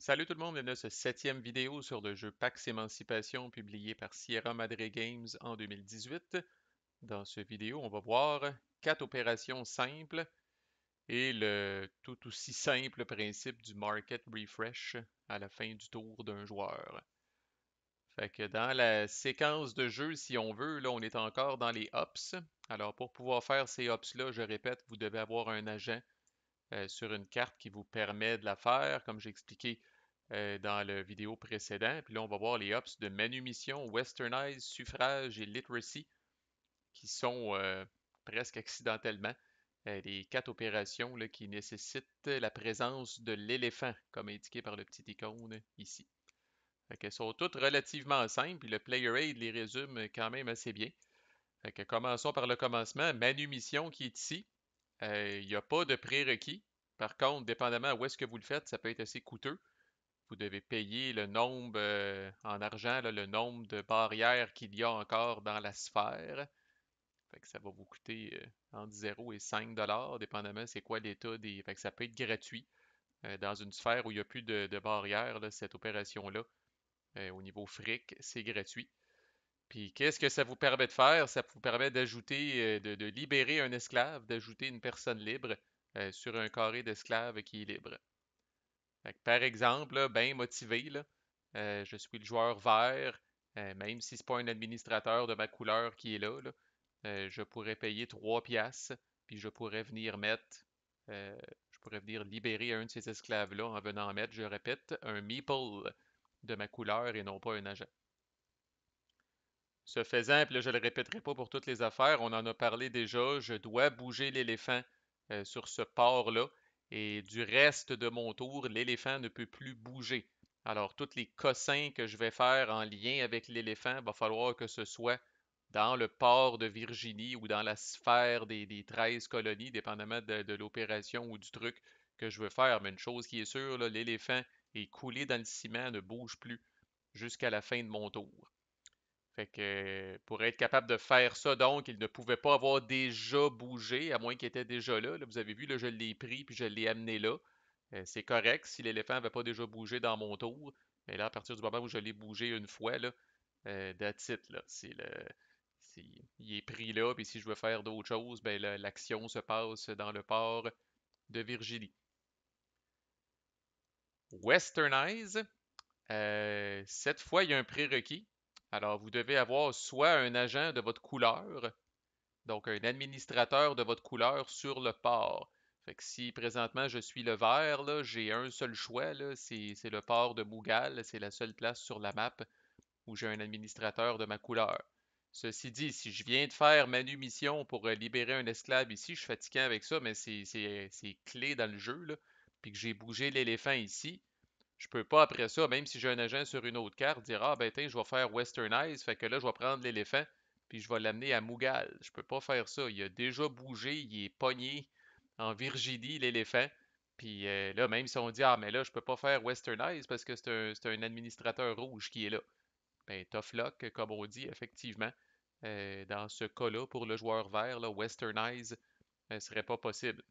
Salut tout le monde, bienvenue à ce septième vidéo sur le jeu Pax Émancipation publié par Sierra Madre Games en 2018. Dans ce vidéo, on va voir quatre opérations simples et le tout aussi simple principe du Market Refresh à la fin du tour d'un joueur. Fait que dans la séquence de jeu, si on veut, là, on est encore dans les hops. Alors pour pouvoir faire ces hops-là, je répète, vous devez avoir un agent sur une carte qui vous permet de la faire, comme j'ai expliqué dans la vidéo précédente. Puis là, on va voir les hops de manumission, westernize, suffrage et literacy, qui sont presque accidentellement les quatre opérations là, qui nécessitent la présence de l'éléphant, comme indiqué par le petit icône ici. Fait qu'elles sont toutes relativement simples, puis le Player Aid les résume quand même assez bien. Fait que commençons par le commencement. Manumission qui est ici. Il n'y a pas de prérequis. Par contre, dépendamment où est-ce que vous le faites, ça peut être assez coûteux. Vous devez payer le nombre en argent, là, le nombre de barrières qu'il y a encore dans la sphère. Fait que ça va vous coûter entre 0 et 5 dollars, dépendamment c'est quoi l'état des. Fait que ça peut être gratuit. Dans une sphère où il n'y a plus de barrières, là, cette opération-là, au niveau fric, c'est gratuit. Puis qu'est-ce que ça vous permet de faire? Ça vous permet d'ajouter, de libérer un esclave, d'ajouter une personne libre sur un carré d'esclaves qui est libre. Fait que, par exemple, là, bien motivé, là, je suis le joueur vert, même si c'est pas un administrateur de ma couleur qui est là, je pourrais payer 3 piastres, puis je pourrais venir libérer un de ces esclaves-là en venant mettre, je répète, un meeple de ma couleur et non pas un agent. Ce faisant, puis là, je ne le répéterai pas pour toutes les affaires, on en a parlé déjà, je dois bouger l'éléphant sur ce port-là, et du reste de mon tour, l'éléphant ne peut plus bouger. Alors, tous les cossins que je vais faire en lien avec l'éléphant, il va falloir que ce soit dans le port de Virginie ou dans la sphère des 13 colonies, dépendamment de l'opération ou du truc que je veux faire. Mais une chose qui est sûre, là, l'éléphant est coulé dans le ciment, ne bouge plus jusqu'à la fin de mon tour. Fait que pour être capable de faire ça, donc, il ne pouvait pas avoir déjà bougé, à moins qu'il était déjà là. Là, vous avez vu, là, je l'ai pris puis je l'ai amené là. C'est correct si l'éléphant n'avait pas déjà bougé dans mon tour. Mais là, à partir du moment où je l'ai bougé une fois, là, that's it, là. Il est pris là, puis si je veux faire d'autres choses, ben l'action se passe dans le port de Virginie. Westernize, cette fois, il y a un prérequis. Alors, vous devez avoir soit un agent de votre couleur, donc un administrateur de votre couleur sur le port. Fait que si présentement je suis le vert, là, j'ai un seul choix, là, c'est le port de Mougal, c'est la seule place sur la map où j'ai un administrateur de ma couleur. Ceci dit, si je viens de faire manumission pour libérer un esclave ici, je suis fatigué avec ça, mais c'est clé dans le jeu, là, puis que j'ai bougé l'éléphant ici, je peux pas après ça, même si j'ai un agent sur une autre carte, dire ah ben tiens, je vais faire Westernize, fait que là je vais prendre l'éléphant puis je vais l'amener à Mougal. Je peux pas faire ça. Il a déjà bougé, il est pogné en Virginie l'éléphant. Puis là, même si on dit ah mais là je peux pas faire Westernize parce que c'est un administrateur rouge qui est là. Ben tough luck, comme on dit effectivement. Dans ce cas-là, pour le joueur vert, là, Westernize ne serait pas possible.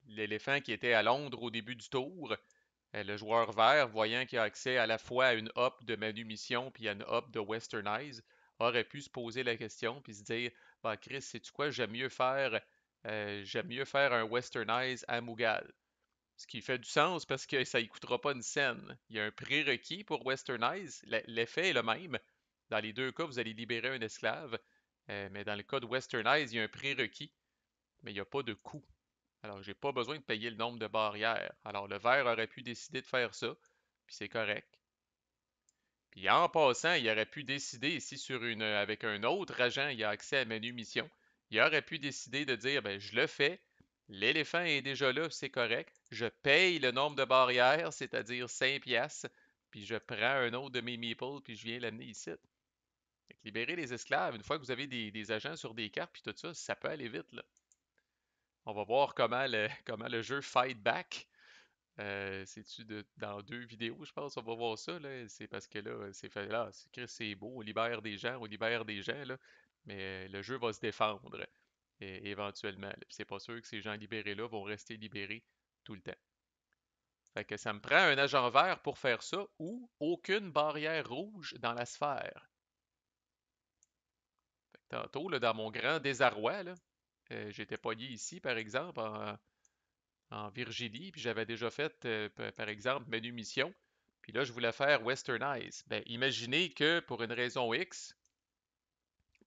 L'éléphant qui était à Londres au début du tour, le joueur vert, voyant qu'il a accès à la fois à une hop de manumission puis à une hop de westernize, aurait pu se poser la question puis se dire bah Chris, sais-tu quoi, j'aime mieux faire un westernize à Mughal. Ce qui fait du sens parce que ça ne coûtera pas une scène. Il y a un prérequis pour westernize. L'effet est le même. Dans les deux cas, vous allez libérer un esclave. Mais dans le cas de westernize, il y a un prérequis, mais il n'y a pas de coût. Alors, j'ai pas besoin de payer le nombre de barrières. Alors, le vert aurait pu décider de faire ça, puis c'est correct. Puis en passant, il aurait pu décider, si avec un autre agent, il a accès à menu mission, il aurait pu décider de dire, ben, je le fais, l'éléphant est déjà là, c'est correct, je paye le nombre de barrières, c'est-à-dire 5 piastres, puis je prends un autre de mes meeples, puis je viens l'amener ici. Fait que libérer les esclaves, une fois que vous avez des agents sur des cartes, puis tout ça, ça peut aller vite, là. On va voir comment le jeu fight back. C'est-tu dans deux vidéos, je pense, on va voir ça, là. C'est parce que là, c'est fait là, c'est beau, on libère des gens, là. Mais le jeu va se défendre éventuellement, là. Puis c'est pas sûr que ces gens libérés-là vont rester libérés tout le temps. Fait que ça me prend un agent vert pour faire ça ou aucune barrière rouge dans la sphère. Fait que tantôt, là, dans mon grand désarroi, là, j'étais pogné ici, par exemple, en Virginie, puis j'avais déjà fait, par exemple, menu mission. Puis là, je voulais faire Westernize. Ben, imaginez que pour une raison X,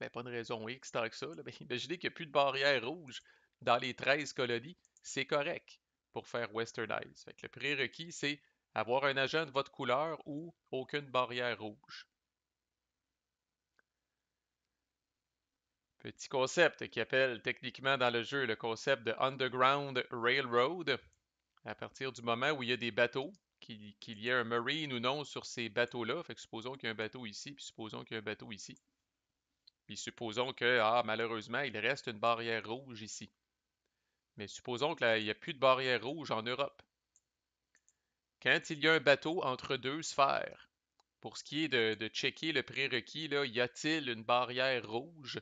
ben, pas une raison X tant que ça, là, ben, imaginez qu'il n'y a plus de barrière rouge dans les 13 colonies. C'est correct pour faire Westernize. Fait que le prérequis, c'est avoir un agent de votre couleur ou aucune barrière rouge. Petit concept qui appelle techniquement dans le jeu le concept de Underground Railroad. À partir du moment où il y a des bateaux, qu'il y ait un marine ou non sur ces bateaux-là, fait que supposons qu'il y a un bateau ici, puis supposons qu'il y a un bateau ici. Puis supposons que, malheureusement, il reste une barrière rouge ici. Mais supposons qu'il n'y a plus de barrière rouge en Europe. Quand il y a un bateau entre deux sphères, pour ce qui est de checker le prérequis, là, y a-t-il une barrière rouge?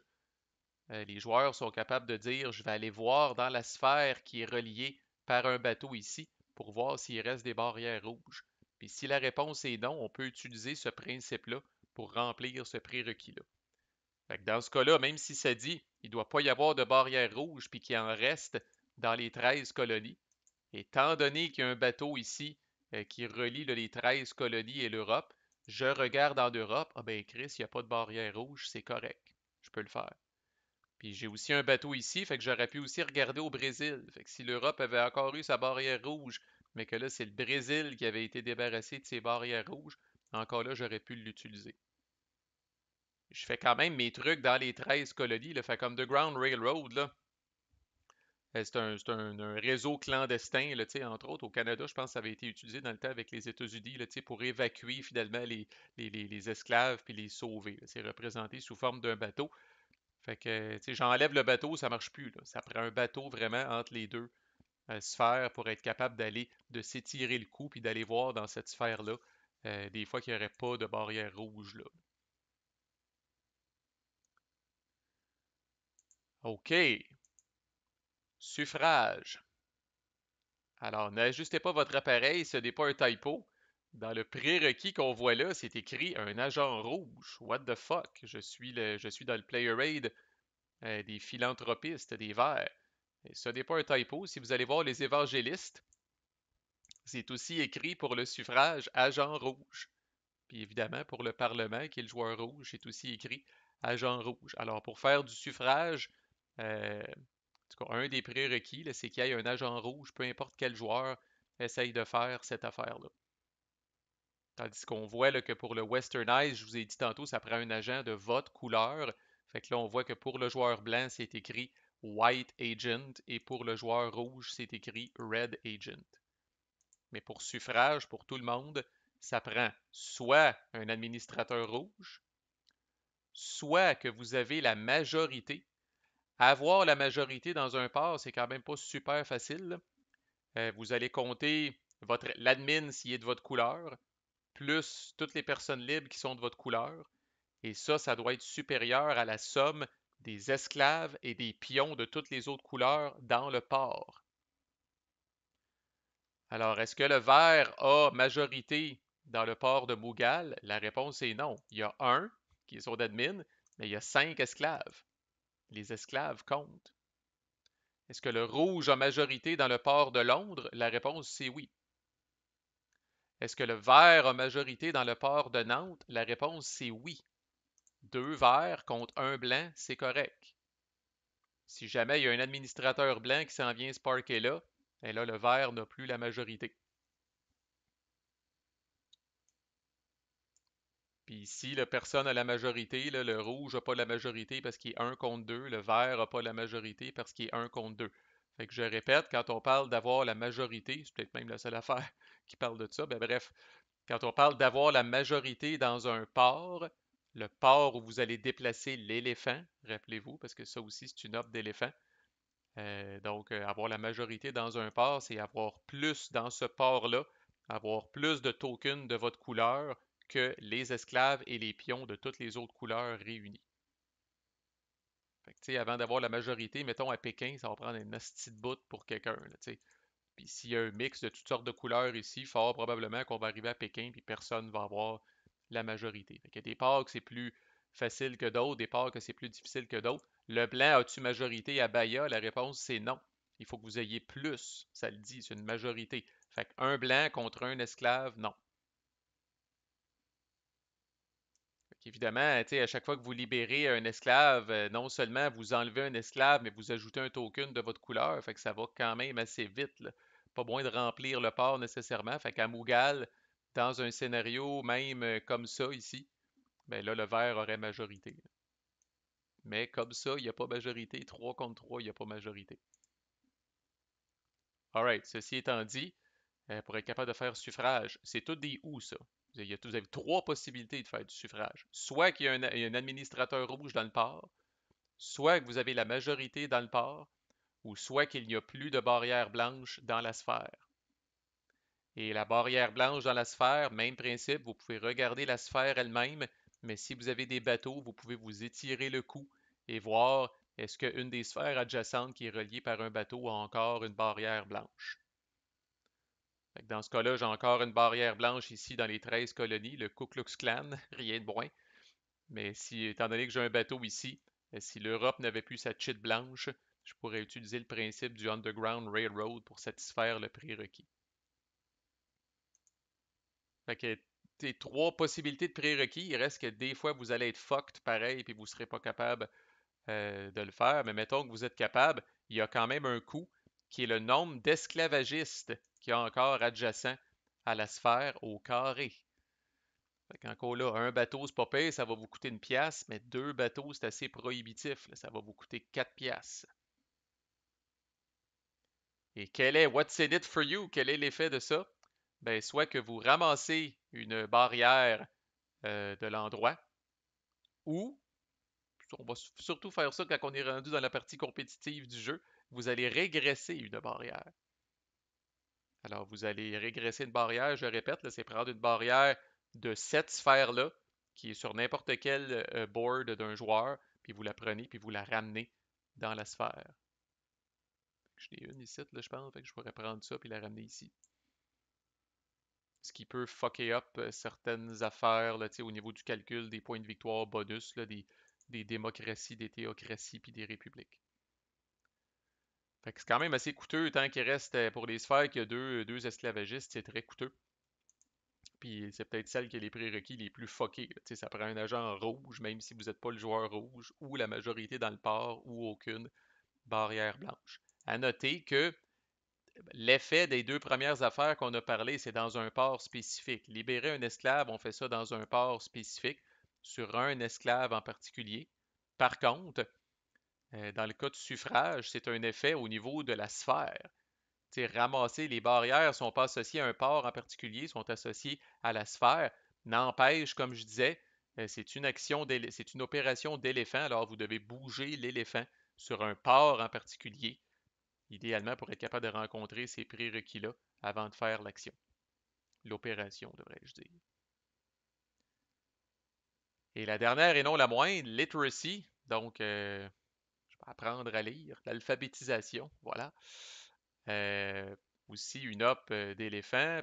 Les joueurs sont capables de dire, je vais aller voir dans la sphère qui est reliée par un bateau ici pour voir s'il reste des barrières rouges. Puis si la réponse est non, on peut utiliser ce principe-là pour remplir ce prérequis-là. Fait que dans ce cas-là, même si ça dit il ne doit pas y avoir de barrière rouge puis qu'il en reste dans les 13 colonies, étant donné qu'il y a un bateau ici qui relie là, les 13 colonies et l'Europe, je regarde en Europe, ah ben Chris, il n'y a pas de barrière rouge, c'est correct. Je peux le faire. Puis j'ai aussi un bateau ici, fait que j'aurais pu aussi regarder au Brésil. Fait que si l'Europe avait encore eu sa barrière rouge, mais que là c'est le Brésil qui avait été débarrassé de ses barrières rouges, encore là j'aurais pu l'utiliser. Je fais quand même mes trucs dans les 13 colonies, là, fait comme Underground Railroad, là. C'est un réseau clandestin, là, entre autres au Canada, je pense que ça avait été utilisé dans le temps avec les États-Unis là, pour évacuer finalement les esclaves puis les sauver. C'est représenté sous forme d'un bateau. Fait que, j'enlève le bateau, ça marche plus, là. Ça prend un bateau vraiment entre les deux sphères pour être capable de s'étirer le cou puis d'aller voir dans cette sphère-là, des fois qu'il n'y aurait pas de barrière rouge, là. OK. Suffrage. Alors, n'ajustez pas votre appareil, ce n'est pas un typo. Dans le prérequis qu'on voit là, c'est écrit un agent rouge. What the fuck? Je suis dans le player aid des philanthropistes, des Verts. Et ce n'est pas un typo. Si vous allez voir les évangélistes, c'est aussi écrit pour le suffrage agent rouge. Puis évidemment, pour le Parlement, qui est le joueur rouge, c'est aussi écrit agent rouge. Alors, pour faire du suffrage, en tout cas, un des prérequis, là, c'est qu'il y ait un agent rouge, peu importe quel joueur essaye de faire cette affaire-là. Tandis qu'on voit là, que pour le Westernize, je vous ai dit tantôt, ça prend un agent de votre couleur. Fait que là, on voit que pour le joueur blanc, c'est écrit White Agent et pour le joueur rouge, c'est écrit Red Agent. Mais pour suffrage, pour tout le monde, ça prend soit un administrateur rouge, soit que vous avez la majorité. Avoir la majorité dans un port, c'est quand même pas super facile. Vous allez compter l'admin s'il est de votre couleur, plus toutes les personnes libres qui sont de votre couleur. Et ça doit être supérieur à la somme des esclaves et des pions de toutes les autres couleurs dans le port. Alors, est-ce que le vert a majorité dans le port de Mughal? La réponse est non. Il y a un qui est son admin, mais il y a 5 esclaves. Les esclaves comptent. Est-ce que le rouge a majorité dans le port de Londres? La réponse c'est oui. Est-ce que le vert a majorité dans le port de Nantes? La réponse c'est oui. 2 verts contre un blanc, c'est correct. Si jamais il y a un administrateur blanc qui s'en vient se parker là, et là, le vert n'a plus la majorité. Puis ici, la personne a la majorité, là, le rouge n'a pas la majorité parce qu'il est 1 contre 2, le vert n'a pas la majorité parce qu'il est 1 contre 2. Fait que je répète, quand on parle d'avoir la majorité, c'est peut-être même la seule affaire qui parle de ça, ben bref, quand on parle d'avoir la majorité dans un port, le port où vous allez déplacer l'éléphant, rappelez-vous, parce que ça aussi c'est une offre d'éléphant. Donc, avoir la majorité dans un port, c'est avoir plus dans ce port-là, avoir plus de tokens de votre couleur que les esclaves et les pions de toutes les autres couleurs réunis. Fait que, avant d'avoir la majorité, mettons à Pékin, ça va prendre un hostie de bout pour quelqu'un. Puis s'il y a un mix de toutes sortes de couleurs ici, fort probablement qu'on va arriver à Pékin, puis personne ne va avoir la majorité. Fait qu'il y a des parts que c'est plus facile que d'autres, des parts que c'est plus difficile que d'autres. Le blanc a-tu majorité à Bahia? La réponse, c'est non. Il faut que vous ayez plus, ça le dit, c'est une majorité. Fait qu'un blanc contre un esclave, non. Évidemment, à chaque fois que vous libérez un esclave, non seulement vous enlevez un esclave, mais vous ajoutez un token de votre couleur, fait que ça va quand même assez vite, là. Pas besoin de remplir le port nécessairement. Fait qu'à Mughal, dans un scénario même comme ça ici, ben là, le vert aurait majorité. Mais comme ça, il n'y a pas majorité. 3 contre 3, il n'y a pas majorité. Alright, ceci étant dit, pour être capable de faire suffrage, c'est tout des ou, ça. Vous avez trois possibilités de faire du suffrage. Soit qu'il y a un administrateur rouge dans le port, soit que vous avez la majorité dans le port, ou soit qu'il n'y a plus de barrière blanche dans la sphère. Et la barrière blanche dans la sphère, même principe, vous pouvez regarder la sphère elle-même, mais si vous avez des bateaux, vous pouvez vous étirer le cou et voir est-ce qu'une des sphères adjacentes qui est reliée par un bateau a encore une barrière blanche. Dans ce cas-là, j'ai encore une barrière blanche ici dans les 13 colonies, le Ku Klux Klan, rien de moins. Mais si, étant donné que j'ai un bateau ici, si l'Europe n'avait plus sa cheat blanche, je pourrais utiliser le principe du Underground Railroad pour satisfaire le prérequis. Fait que tes trois possibilités de prérequis, il reste que des fois vous allez être fucked pareil, puis vous ne serez pas capable de le faire. Mais mettons que vous êtes capable, il y a quand même un coût qui est le nombre d'esclavagistes qui est encore adjacent à la sphère au carré. Fait qu'encore là, un bateau, c'est pas payé, ça va vous coûter une pièce, mais deux bateaux, c'est assez prohibitif. Là, ça va vous coûter 4 pièces. Et what's in it for you? Quel est l'effet de ça? Ben, soit que vous ramassez une barrière de l'endroit, ou, on va surtout faire ça quand on est rendu dans la partie compétitive du jeu, vous allez régresser une barrière. Alors, vous allez régresser une barrière, je répète, c'est prendre une barrière de cette sphère-là, qui est sur n'importe quel board d'un joueur, puis vous la prenez, puis vous la ramenez dans la sphère. Je n'ai une ici, là, je pense, fait que je pourrais prendre ça, puis la ramener ici. Ce qui peut fucker up certaines affaires là, au niveau du calcul des points de victoire bonus, là, des démocraties, des théocraties, puis des républiques. Fait que c'est quand même assez coûteux tant qu'il reste pour les sphères qu'il y a deux esclavagistes, c'est très coûteux. Puis c'est peut-être celle qui a les prérequis les plus fuckés. Ça prend un agent rouge, même si vous n'êtes pas le joueur rouge, ou la majorité dans le port, ou aucune barrière blanche. À noter que l'effet des deux premières affaires qu'on a parlé, c'est dans un port spécifique. Libérer un esclave, on fait ça dans un port spécifique, sur un esclave en particulier. Par contre, dans le cas du suffrage, c'est un effet au niveau de la sphère. Ramasser les barrières ne sont pas associées à un port en particulier, sont associées à la sphère. N'empêche, comme je disais, c'est une opération d'éléphant, alors vous devez bouger l'éléphant sur un port en particulier, idéalement pour être capable de rencontrer ces prérequis-là avant de faire l'action. L'opération, devrais-je dire. Et la dernière et non la moindre, literacy, donc apprendre à lire, l'alphabétisation, voilà. Euh, Aussi une op d'éléphant.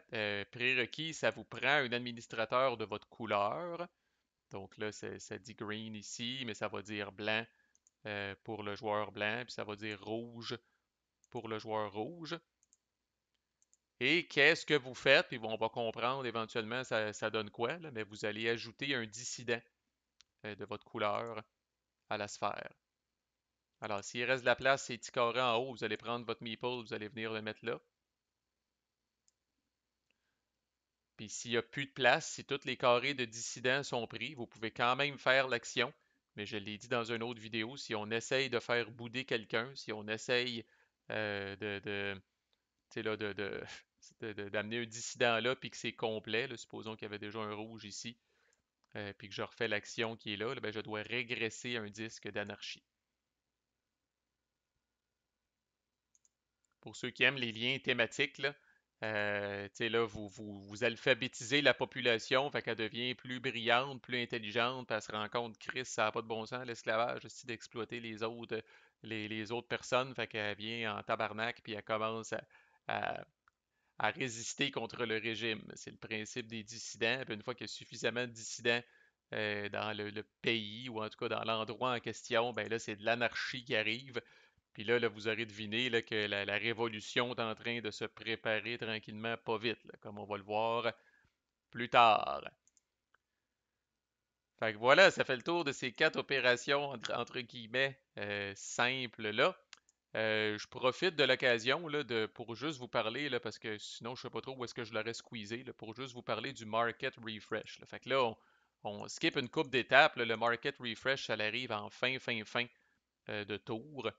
Prérequis, ça vous prend un administrateur de votre couleur. Donc là, ça dit green ici, mais ça va dire blanc pour le joueur blanc, puis ça va dire rouge pour le joueur rouge. Et qu'est-ce que vous faites? Puis on va comprendre éventuellement ça donne quoi, là, mais vous allez ajouter un dissident de votre couleur à la sphère. Alors, s'il reste de la place, ces petits carrés en haut, vous allez prendre votre meeple, vous allez venir le mettre là. Puis s'il n'y a plus de place, si tous les carrés de dissidents sont pris, vous pouvez quand même faire l'action. Mais je l'ai dit dans une autre vidéo, si on essaye de faire bouder quelqu'un, si on essaye tu sais, là, d'amener un dissident là, puis que c'est complet, là, supposons qu'il y avait déjà un rouge ici, puis que je refais l'action qui est là, ben, je dois régresser un disque d'anarchie. Pour ceux qui aiment les liens thématiques, là, là vous alphabétisez la population, fait qu'elle devient plus brillante, plus intelligente, puis elle se rend compte, Chris, ça n'a pas de bon sens, l'esclavage, aussi d'exploiter les autres personnes, fait qu'elle vient en tabarnak, puis elle commence à, à résister contre le régime. C'est le principe des dissidents. Puis une fois qu'il y a suffisamment de dissidents dans le pays ou en tout cas dans l'endroit en question, ben là, c'est de l'anarchie qui arrive. Puis là, vous aurez deviné là, que la révolution est en train de se préparer tranquillement, pas vite, là, comme on va le voir plus tard. Fait que voilà, ça fait le tour de ces quatre opérations entre guillemets simples là. Je profite de l'occasion là, pour juste vous parler, là, parce que sinon je sais pas trop où est-ce que je l'aurais squeezé, là, pour juste vous parler du Market Refresh, là. Fait que là, on skip une coupe d'étapes, là. Le Market Refresh, ça arrive en fin de tour.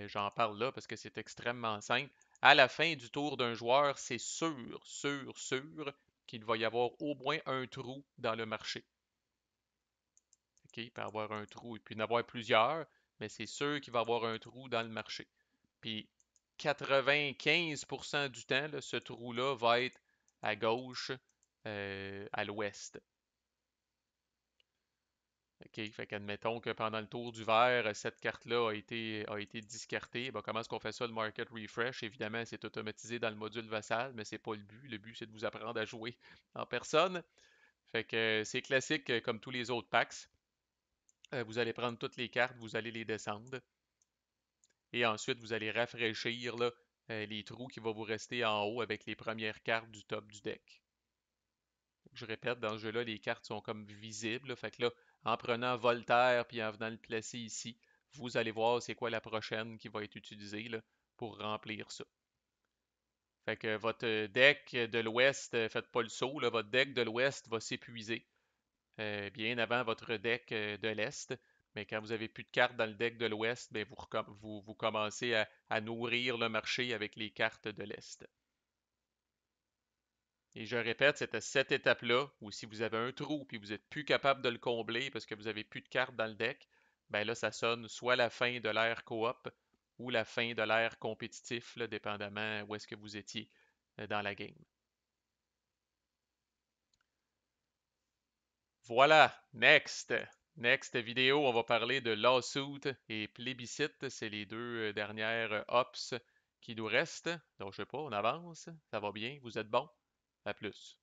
J'en parle là parce que c'est extrêmement simple. À la fin du tour d'un joueur, c'est sûr qu'il va y avoir au moins un trou dans le marché. OK? Il peut y avoir un trou, il peut y en avoir plusieurs, mais c'est sûr qu'il va y avoir un trou dans le marché. Puis 95% du temps, là, ce trou-là va être à gauche, à l'ouest. OK? Fait qu'admettons que pendant le tour du vert, cette carte-là a été discartée. Ben, comment est-ce qu'on fait ça, le Market Refresh? Évidemment, c'est automatisé dans le module Vassal, mais c'est pas le but. Le but, c'est de vous apprendre à jouer en personne. Fait que c'est classique comme tous les autres packs. Vous allez prendre toutes les cartes, vous allez les descendre. Et ensuite, vous allez rafraîchir là, les trous qui vont vous rester en haut avec les premières cartes du top du deck. Je répète, dans ce jeu-là, les cartes sont comme visibles, là. Fait que là, en prenant Voltaire puis en venant le placer ici, vous allez voir c'est quoi la prochaine qui va être utilisée là, pour remplir ça. Fait que votre deck de l'ouest, faites pas le saut, là, votre deck de l'ouest va s'épuiser bien avant votre deck de l'est. Mais quand vous avez plus de cartes dans le deck de l'ouest, ben vous commencez à nourrir le marché avec les cartes de l'est. Et je répète, c'est à cette étape-là où si vous avez un trou puis vous n'êtes plus capable de le combler parce que vous n'avez plus de cartes dans le deck, ben là, ça sonne soit la fin de l'ère coop ou la fin de l'ère compétitif, là, dépendamment où est-ce que vous étiez dans la game. Voilà, next. Next vidéo, on va parler de lawsuit et plébiscite. C'est les deux dernières ops qui nous restent. Donc, je sais pas, on avance. Ça va bien, vous êtes bon. À plus.